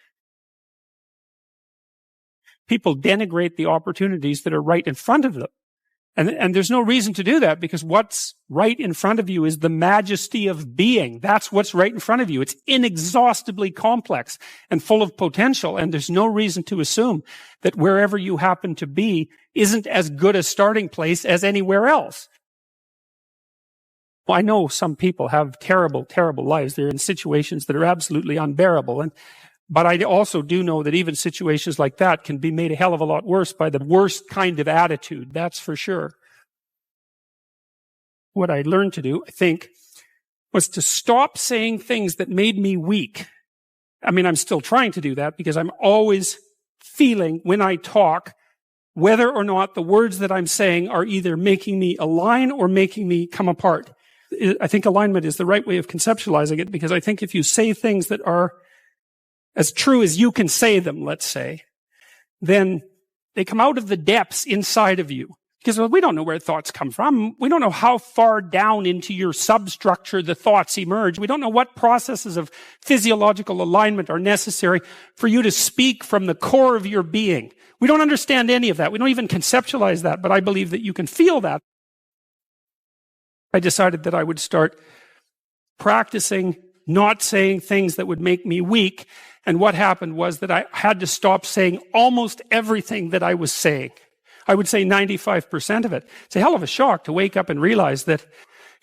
People denigrate the opportunities that are right in front of them. And there's no reason to do that, because what's right in front of you is the majesty of being. That's what's right in front of you. It's inexhaustibly complex and full of potential. And there's no reason to assume that wherever you happen to be isn't as good a starting place as anywhere else. Well, I know some people have terrible, terrible lives. They're in situations that are absolutely unbearable. But I also do know that even situations like that can be made a hell of a lot worse by the worst kind of attitude. That's for sure. What I learned to do, I think, was to stop saying things that made me weak. I mean, I'm still trying to do that, because I'm always feeling when I talk whether or not the words that I'm saying are either making me align or making me come apart. I think alignment is the right way of conceptualizing it, because I think if you say things that are as true as you can say them, let's say, then They come out of the depths inside of you. Because we don't know where thoughts come from. We don't know how far down into your substructure the thoughts emerge. We don't know what processes of physiological alignment are necessary for you to speak from the core of your being. We don't understand any of that. We don't even conceptualize that, but I believe that you can feel that. I decided that I would start practicing not saying things that would make me weak. And what happened was that I had to stop saying almost everything that I was saying. I would say 95% of it. It's a hell of a shock to wake up and realize that,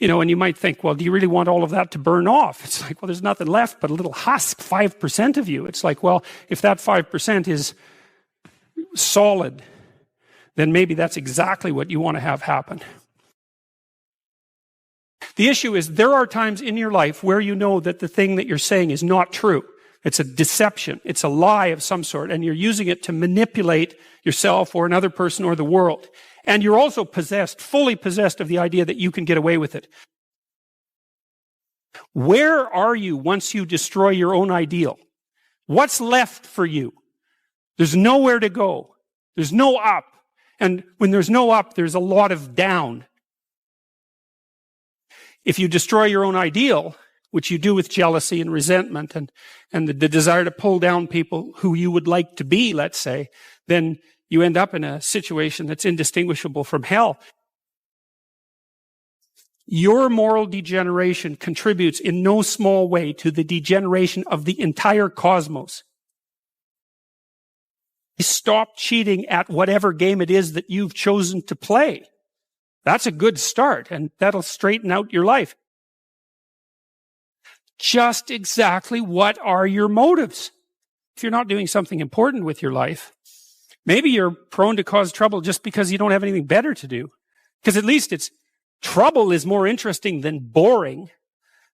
and you might think, well, do you really want all of that to burn off? It's like, well, there's nothing left but a little husk, 5% of you. It's like, well, if that 5% is solid, then maybe that's exactly what you want to have happen. The issue is there are times in your life where you know that the thing that you're saying is not true. It's a deception. It's a lie of some sort, and you're using it to manipulate yourself or another person or the world. And you're also fully possessed of the idea that you can get away with it. Where are you once you destroy your own ideal? What's left for you? There's nowhere to go. There's no up. And when there's no up, there's a lot of down. If you destroy your own ideal, which you do with jealousy and resentment and the desire to pull down people who you would like to be, let's say, then you end up in a situation that's indistinguishable from hell. Your moral degeneration contributes in no small way to the degeneration of the entire cosmos. Stop cheating at whatever game it is that you've chosen to play. That's a good start, and that'll straighten out your life. Just exactly what are your motives? If you're not doing something important with your life, maybe you're prone to cause trouble just because you don't have anything better to do. Because at least trouble is more interesting than boring.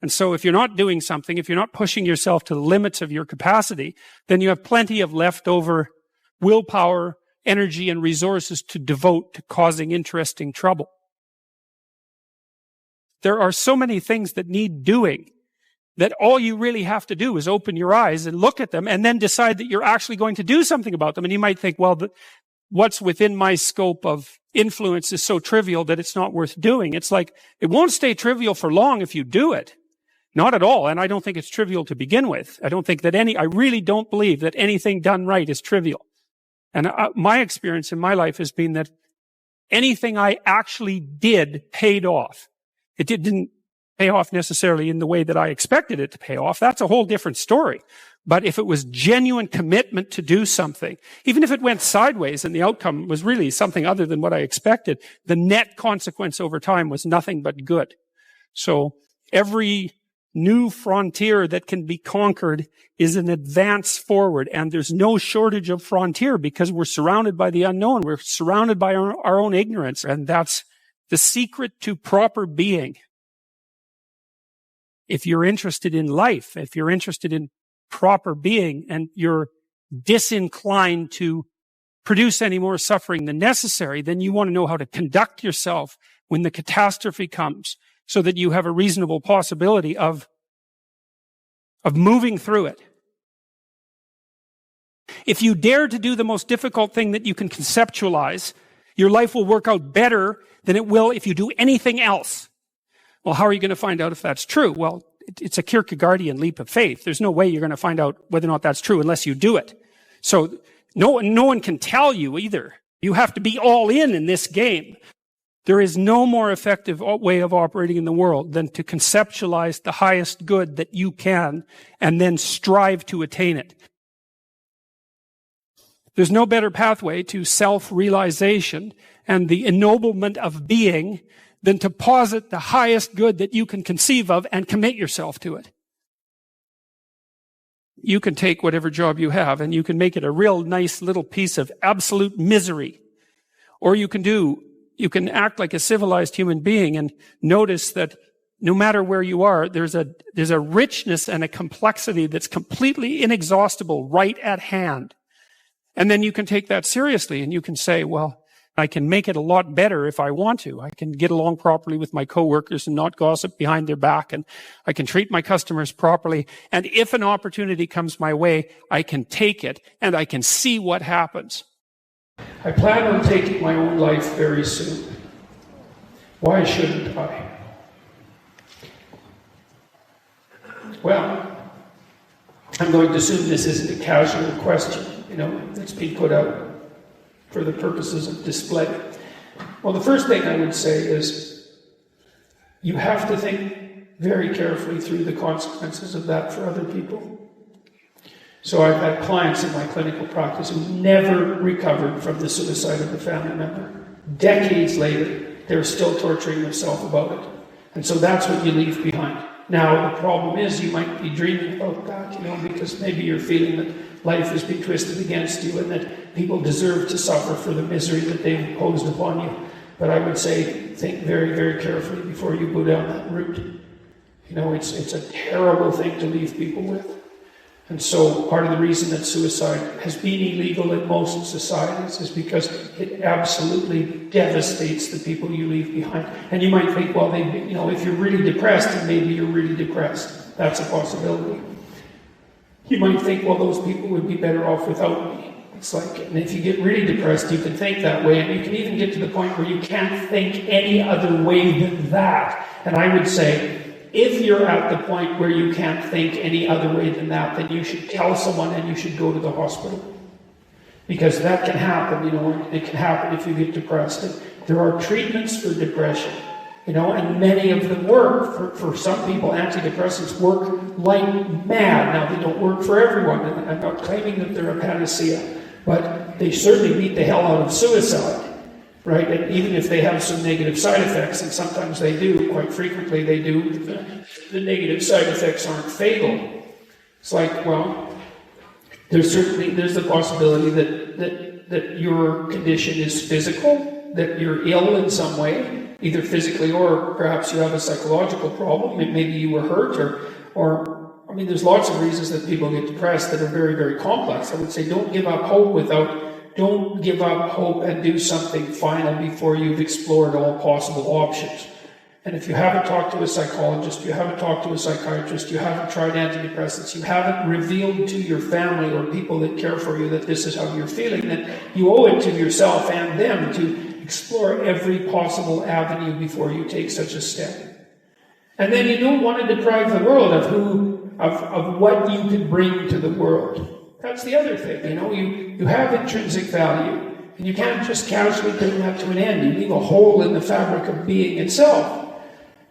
And so if you're not doing something, if you're not pushing yourself to the limits of your capacity, then you have plenty of leftover willpower, energy, and resources to devote to causing interesting trouble. There are so many things that need doing that all you really have to do is open your eyes and look at them and then decide that you're actually going to do something about them. And you might think, well, what's within my scope of influence is so trivial that it's not worth doing. It's like, it won't stay trivial for long if you do it. Not at all. And I don't think it's trivial to begin with. I really don't believe that anything done right is trivial. And my experience in my life has been that anything I actually did paid off. It didn't pay off necessarily in the way that I expected it to pay off. That's a whole different story. But if it was genuine commitment to do something, even if it went sideways and the outcome was really something other than what I expected, the net consequence over time was nothing but good. So every new frontier that can be conquered is an advance forward, and there's no shortage of frontier because we're surrounded by the unknown. We're surrounded by our own ignorance, and that's the secret to proper being. If you're interested in life, if you're interested in proper being, and you're disinclined to produce any more suffering than necessary, then you want to know how to conduct yourself when the catastrophe comes so that you have a reasonable possibility of moving through it. If you dare to do the most difficult thing that you can conceptualize, your life will work out better than it will if you do anything else. Well, how are you going to find out if that's true? Well, it's a Kierkegaardian leap of faith. There's no way you're going to find out whether or not that's true unless you do it. So no one can tell you either. You have to be all in this game. There is no more effective way of operating in the world than to conceptualize the highest good that you can and then strive to attain it. There's no better pathway to self-realization and the ennoblement of being than to posit the highest good that you can conceive of and commit yourself to it. You can take whatever job you have and you can make it a real nice little piece of absolute misery. Or you can act like a civilized human being and notice that no matter where you are, there's a richness and a complexity that's completely inexhaustible right at hand. And then you can take that seriously and you can say, well, I can make it a lot better if I want to. I can get along properly with my coworkers and not gossip behind their back, and I can treat my customers properly. And if an opportunity comes my way, I can take it and I can see what happens. I plan on taking my own life very soon. Why shouldn't I? Well, I'm going to assume this isn't a casual question, that's been put out for the purposes of display. Well, the first thing I would say is you have to think very carefully through the consequences of that for other people. So I've had clients in my clinical practice who never recovered from the suicide of a family member. Decades later, they're still torturing themselves about it. And so that's what you leave behind. Now, the problem is you might be dreaming about that, because maybe you're feeling that life has been twisted against you and that people deserve to suffer for the misery that they've imposed upon you. But I would say, think very, very carefully before you go down that route. It's a terrible thing to leave people with. And so part of the reason that suicide has been illegal in most societies is because it absolutely devastates the people you leave behind. And you might think, well, if you're really depressed, then maybe you're really depressed. That's a possibility. You might think, well, those people would be better off without me. It's like, and if you get really depressed, you can think that way, and you can even get to the point where you can't think any other way than that. And I would say, if you're at the point where you can't think any other way than that, then you should tell someone and you should go to the hospital. Because that can happen, it can happen if you get depressed. And there are treatments for depression, and many of them work. For some people, antidepressants work like mad. Now, they don't work for everyone, and I'm not claiming that they're a panacea, but they certainly beat the hell out of suicide. Right? And even if they have some negative side effects, and sometimes they do, quite frequently they do, the negative side effects aren't fatal. It's like, well, there's the possibility that your condition is physical, that you're ill in some way, either physically or perhaps you have a psychological problem. Maybe you were hurt or there's lots of reasons that people get depressed that are very, very complex. I would say don't give up hope and do something final before you've explored all possible options. And if you haven't talked to a psychologist, you haven't talked to a psychiatrist, you haven't tried antidepressants, you haven't revealed to your family or people that care for you that this is how you're feeling, then you owe it to yourself and them to explore every possible avenue before you take such a step. And then you don't want to deprive the world of what you can bring to the world. That's the other thing, you have intrinsic value, and you can't just casually bring that to an end. You leave a hole in the fabric of being itself.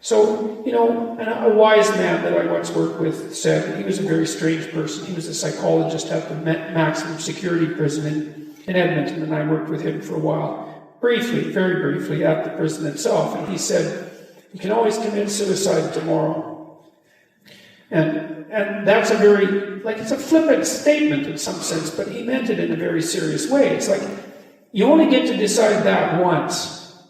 So, and a wise man that I once worked with said, he was a very strange person. He was a psychologist at the maximum security prison in Edmonton, and I worked with him for a while, briefly, very briefly, at the prison itself. And he said, you can always commit suicide tomorrow. And that's it's a flippant statement in some sense, but he meant it in a very serious way. It's like, you only get to decide that once,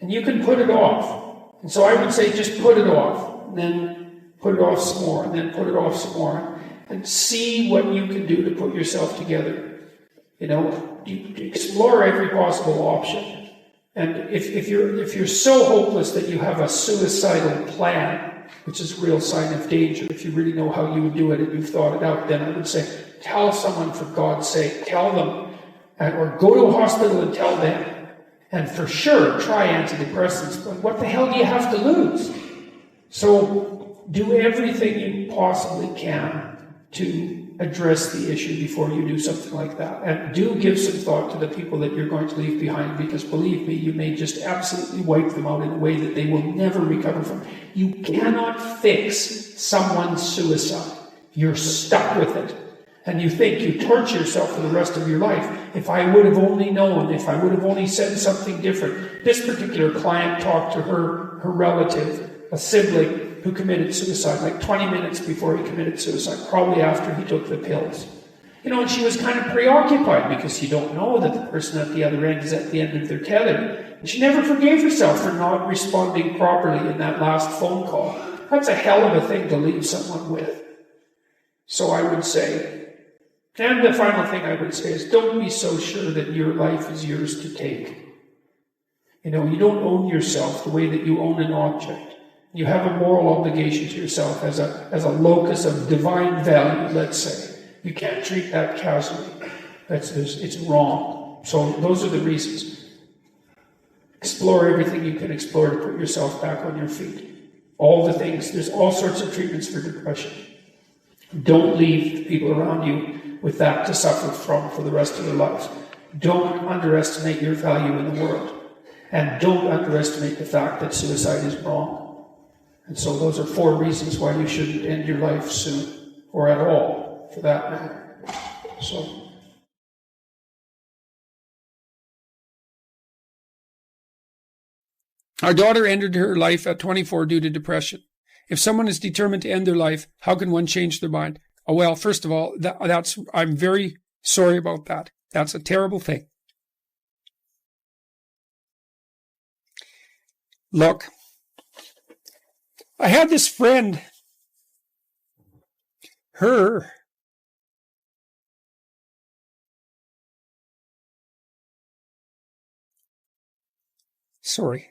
and you can put it off. And so I would say just put it off, and then put it off some more, and then put it off some more, and see what you can do to put yourself together. You explore every possible option. And if you're so hopeless that you have a suicidal plan, which is a real sign of danger, if you really know how you would do it and you've thought it out, then I would say, tell someone for God's sake, tell them, or go to a hospital and tell them. And for sure, try antidepressants, but what the hell do you have to lose? So do everything you possibly can to address the issue before you do something like that. And do give some thought to the people that you're going to leave behind, because believe me, you may just absolutely wipe them out in a way that they will never recover from. You cannot fix someone's suicide. You're stuck with it. And you think you torture yourself for the rest of your life. If I would have only known, if I would have only said something different. This particular client talked to her relative, a sibling, who committed suicide, like 20 minutes before he committed suicide, probably after he took the pills. And she was kind of preoccupied because you don't know that the person at the other end is at the end of their tether. And she never forgave herself for not responding properly in that last phone call. That's a hell of a thing to leave someone with. So I would say, and the final thing I would say is, don't be so sure that your life is yours to take. You don't own yourself the way that you own an object. You have a moral obligation to yourself as a locus of divine value, let's say. You can't treat that casually. It's wrong. So those are the reasons. Explore everything you can explore to put yourself back on your feet. All the things. There's all sorts of treatments for depression. Don't leave the people around you with that to suffer from for the rest of their lives. Don't underestimate your value in the world. And don't underestimate the fact that suicide is wrong. And so those are 4 reasons why you shouldn't end your life soon, or at all, for that matter. So. Our daughter ended her life at 24 due to depression. If someone is determined to end their life, how can one change their mind? Oh, well, first of all, I'm very sorry about that. That's a terrible thing. Look, I had this friend, sorry.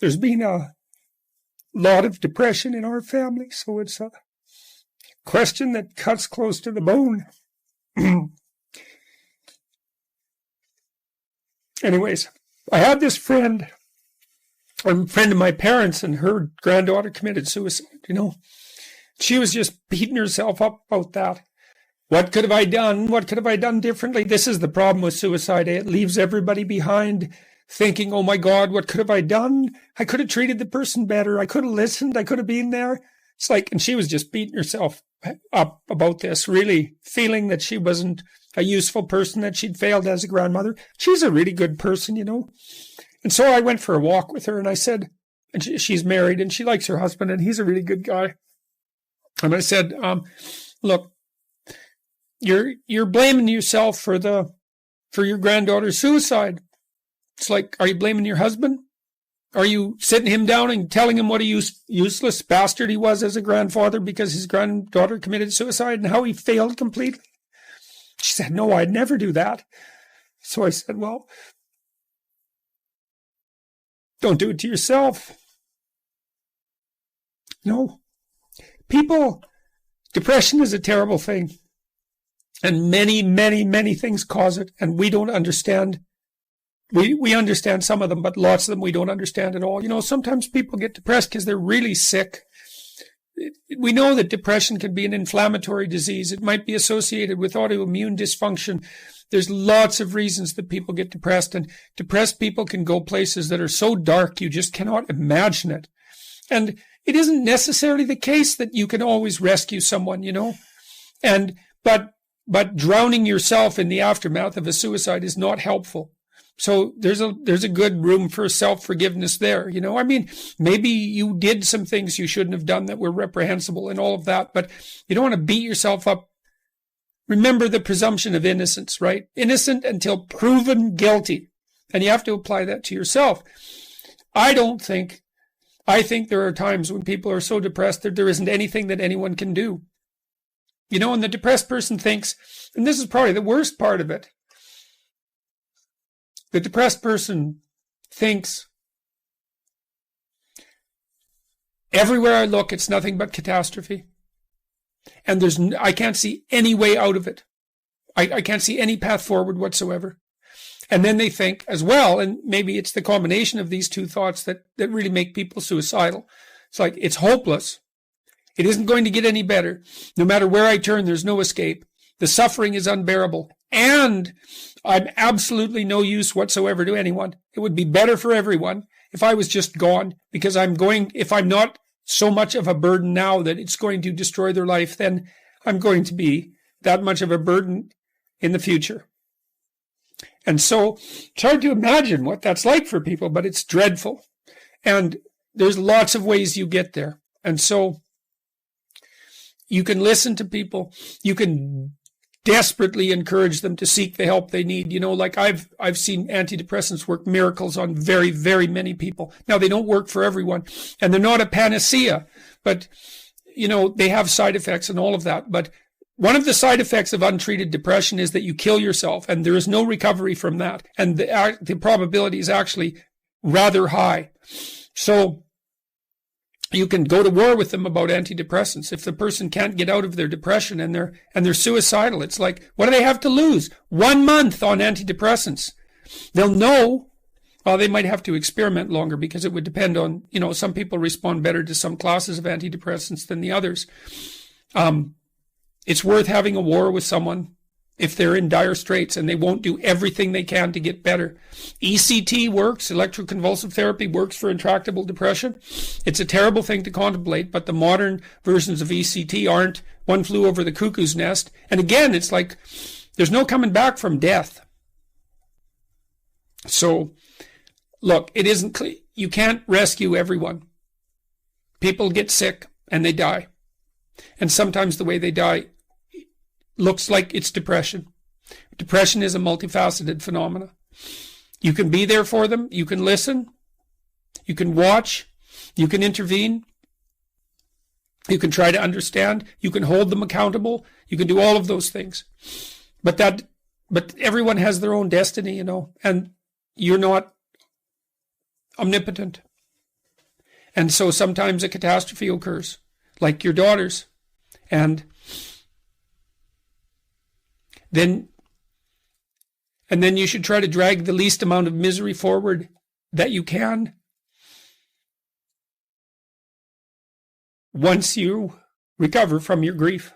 There's been a lot of depression in our family, so it's a question that cuts close to the bone. Anyways, I had this friend, a friend of my parents, and her granddaughter committed suicide, She was just beating herself up about that. What could have I done? What could have I done differently? This is the problem with suicide. It leaves everybody behind thinking, oh my God, what could have I done? I could have treated the person better. I could have listened. I could have been there. It's like, and she was just beating herself up about this, really feeling that she wasn't a useful person, that she'd failed as a grandmother. She's a really good person, And so I went for a walk with her, and I said, and she's married and she likes her husband, and he's a really good guy. And I said, look, you're blaming yourself for your granddaughter's suicide. It's like, are you blaming your husband? Are you sitting him down and telling him what a useless bastard he was as a grandfather because his granddaughter committed suicide and how he failed completely? She said, no, I'd never do that. So I said, well, don't do it to yourself. No. Depression is a terrible thing. And many, many, many things cause it, and we don't understand. We understand some of them, but lots of them we don't understand at all. Sometimes people get depressed because they're really sick. We know that depression can be an inflammatory disease. It might be associated with autoimmune dysfunction. There's lots of reasons that people get depressed, and depressed people can go places that are so dark you just cannot imagine it. And it isn't necessarily the case that you can always rescue someone, but drowning yourself in the aftermath of a suicide is not helpful. So there's a good room for self-forgiveness there. Maybe you did some things you shouldn't have done that were reprehensible and all of that, but you don't want to beat yourself up. Remember the presumption of innocence, right? Innocent until proven guilty. And you have to apply that to yourself. I think there are times when people are so depressed that there isn't anything that anyone can do. And the depressed person thinks, and this is probably the worst part of it, the depressed person thinks, everywhere I look, it's nothing but catastrophe. And I can't see any way out of it. I can't see any path forward whatsoever. And then they think as well, and maybe it's the combination of these two thoughts that really make people suicidal. It's like, it's hopeless. It isn't going to get any better. No matter where I turn, there's no escape. The suffering is unbearable. And I'm absolutely no use whatsoever to anyone. It would be better for everyone if I was just gone, because if I'm not so much of a burden now that it's going to destroy their life, then I'm going to be that much of a burden in the future. And so it's hard to imagine what that's like for people, but it's dreadful. And there's lots of ways you get there. And so you can listen to people. You can desperately encourage them to seek the help they need. Like I've seen antidepressants work miracles on very, very many people. Now, they don't work for everyone, and they're not a panacea, but, they have side effects and all of that. But one of the side effects of untreated depression is that you kill yourself, and there is no recovery from that. And the probability is actually rather high. So You can go to war with them about antidepressants. If the person can't get out of their depression and they're suicidal, it's like, what do they have to lose? 1 month on antidepressants. They'll know. Well, they might have to experiment longer because it would depend on, some people respond better to some classes of antidepressants than the others. It's worth having a war with someone if they're in dire straits and they won't do everything they can to get better. ECT works, electroconvulsive therapy works for intractable depression. It's a terrible thing to contemplate, but the modern versions of ECT aren't. One flew over the cuckoo's nest. And again, it's like there's no coming back from death. So, look, it isn't clear. You can't rescue everyone. People get sick and they die. And sometimes the way they die looks like it's depression. Depression is a multifaceted phenomena. You can be there for them. You can listen. You can watch. You can intervene. You can try to understand. You can hold them accountable. You can do all of those things. But everyone has their own destiny, and you're not omnipotent. And so sometimes a catastrophe occurs, like your daughter's. And then you should try to drag the least amount of misery forward that you can once you recover from your grief.